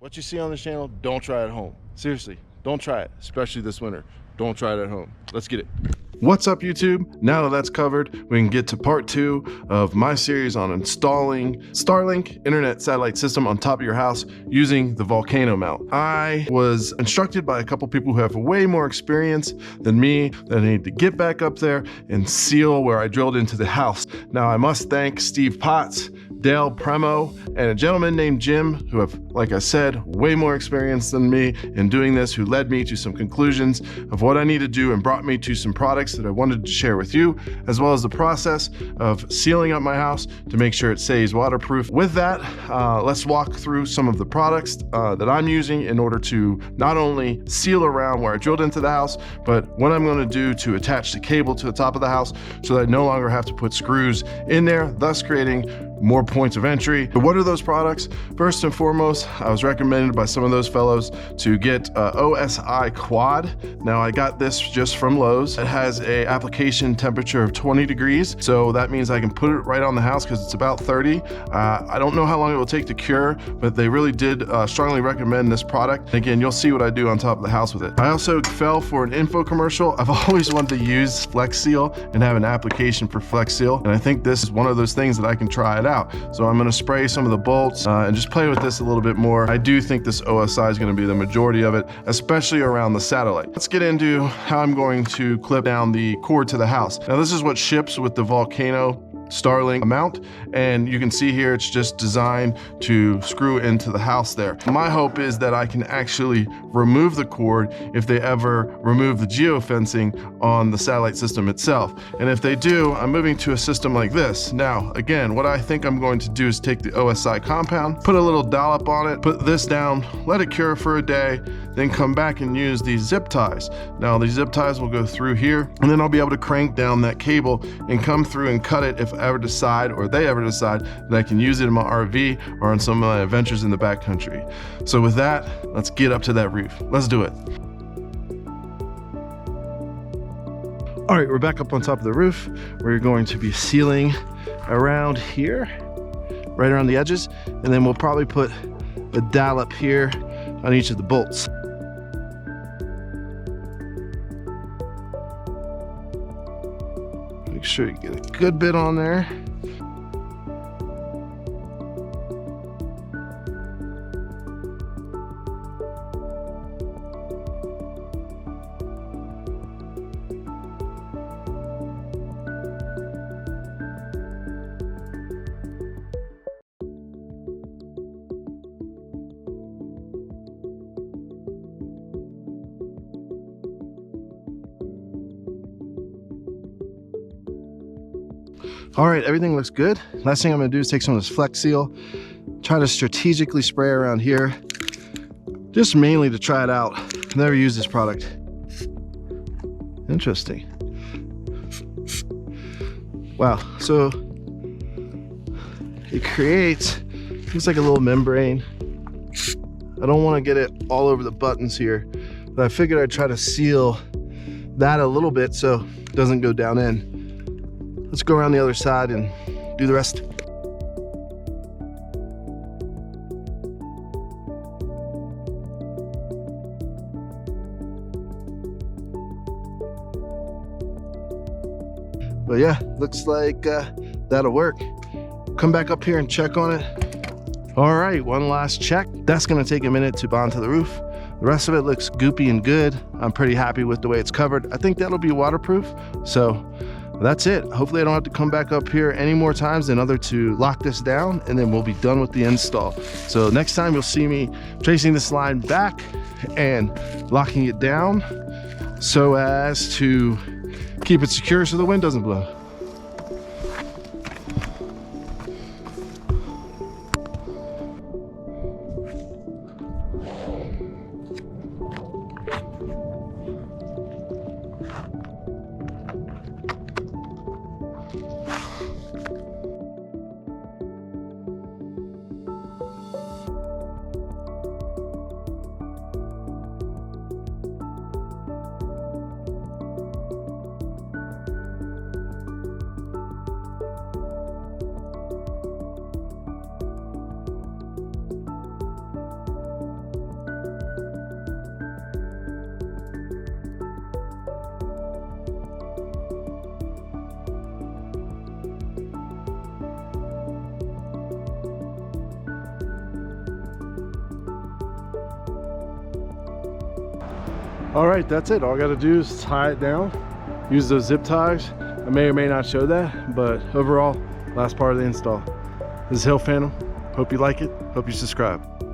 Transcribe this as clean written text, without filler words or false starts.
What you see on this channel, don't try at home. Seriously, don't try it, especially this winter. Don't try it at home. Let's get it. What's up, YouTube? Now that that's covered, we can get to part 2 of my series on installing Starlink internet satellite system on top of your house using the Volcano mount. I was instructed by a couple people who have way more experience than me that I need to get back up there and seal where I drilled into the house. Now, I must thank Steve Potts, Dale Premo, and a gentleman named Jim who have, like I said, way more experience than me in doing this, who led me to some conclusions of what I need to do and brought me to some products that I wanted to share with you, as well as the process of sealing up my house to make sure it stays waterproof. With that, let's walk through some of the products that I'm using in order to not only seal around where I drilled into the house, but what I'm going to do to attach the cable to the top of the house so that I no longer have to put screws in there, thus creating more points of entry. But what are those products? First and foremost, I was recommended by some of those fellows to get OSI Quad. Now, I got this just from Lowe's. It has a application temperature of 20 degrees, so that means I can put it right on the house because it's about 30. I don't know how long it will take to cure, but they really did strongly recommend this product. Again, you'll see what I do on top of the house with it. I also fell for an info commercial. I've always wanted to use Flex Seal and have an application for Flex Seal, and I think this is one of those things that I can try it out. So I'm going to spray some of the bolts and just play with this a little bit more. I do think this OSI is going to be the majority of it, especially around the satellite. Let's get into how I'm going to clip down the cord to the house. Now, this is what ships with the Volcano Starlink mount, and you can see here it's just designed to screw into the house there. My hope is that I can actually remove the cord if they ever remove the geofencing on the satellite system itself. And if they do, I'm moving to a system like this. Now, again, what I think I'm going to do is take the OSI compound, put a little dollop on it, put this down, let it cure for a day, then come back and use these zip ties. Now, these zip ties will go through here, and then I'll be able to crank down that cable and come through and cut it if I ever decide, or they ever decide, that I can use it in my RV or on some of my adventures in the backcountry. So with that, let's get up to that roof. Let's do it. All right, we're back up on top of the roof. We're going to be sealing around here, right around the edges, and then we'll probably put a dollop here on each of the bolts. Make sure you get a good bit on there. All right, everything looks good. Last thing I'm gonna do is take some of this Flex Seal, try to strategically spray around here, just mainly to try it out. I've never used this product. Interesting. Wow, so it creates, looks like a little membrane. I don't wanna get it all over the buttons here, but I figured I'd try to seal that a little bit so it doesn't go down in. Let's go around the other side and do the rest. But yeah, looks like that'll work. Come back up here and check on it. All right, one last check. That's gonna take a minute to bond to the roof. The rest of it looks goopy and good. I'm pretty happy with the way it's covered. I think that'll be waterproof. So that's it. Hopefully I don't have to come back up here any more times in order to lock this down, and then we'll be done with the install. So next time you'll see me tracing this line back and locking it down so as to keep it secure so the wind doesn't blow. All right, that's it. All I gotta do is tie it down, use those zip ties. I may or may not show that, but overall, last part of the install. This is Hill Phantom. Hope you like it. Hope you subscribe.